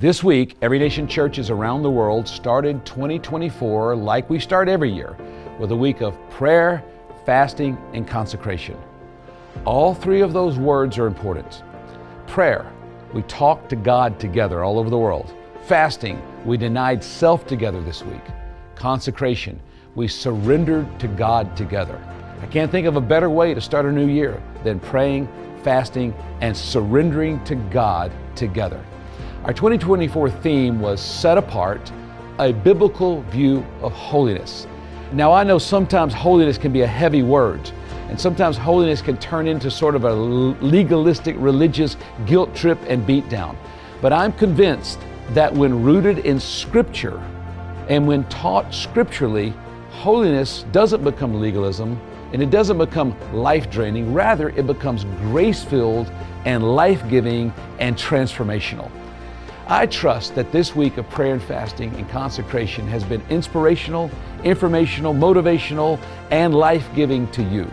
This week, Every Nation churches around the world started 2024 like we start every year, with a week of prayer, fasting, and consecration. All three of those words are important. Prayer, we talked to God together all over the world. Fasting, we denied self together this week. Consecration, we surrendered to God together. I can't think of a better way to start a new year than praying, fasting, and surrendering to God together. Our 2024 theme was Set Apart, a biblical view of holiness. Now, I know sometimes holiness can be a heavy word, and sometimes holiness can turn into sort of a legalistic religious guilt trip and beatdown. But I'm convinced that when rooted in Scripture and when taught scripturally, holiness doesn't become legalism and it doesn't become life-draining. Rather, it becomes grace-filled and life-giving and transformational. I trust that this week of prayer and fasting and consecration has been inspirational, informational, motivational, and life-giving to you.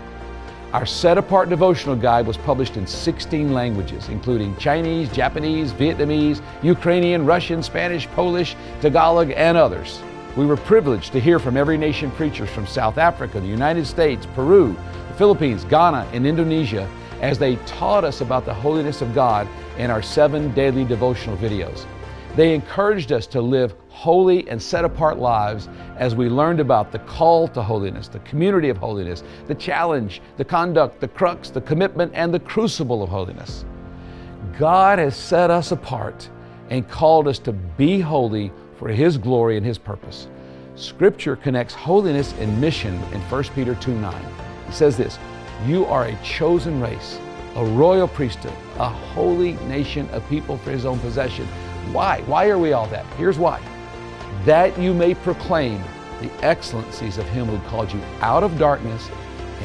Our Set Apart devotional guide was published in 16 languages, including Chinese, Japanese, Vietnamese, Ukrainian, Russian, Spanish, Polish, Tagalog, and others. We were privileged to hear from Every Nation preachers from South Africa, the United States, Peru, the Philippines, Ghana, and Indonesia as they taught us about the holiness of God in our 7 daily devotional videos. They encouraged us to live holy and set apart lives as we learned about the call to holiness, the community of holiness, the challenge, the conduct, the crux, the commitment, and the crucible of holiness. God has set us apart and called us to be holy for His glory and His purpose. Scripture connects holiness and mission in 1 Peter 2:9. It says this, "You are a chosen race, a royal priesthood, a holy nation, a people for His own possession." Why? Why are we all that? Here's why. That you may proclaim the excellencies of Him who called you out of darkness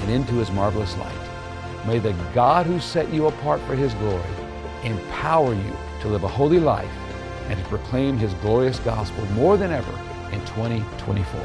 and into His marvelous light. May the God who set you apart for His glory empower you to live a holy life and to proclaim His glorious gospel more than ever in 2024.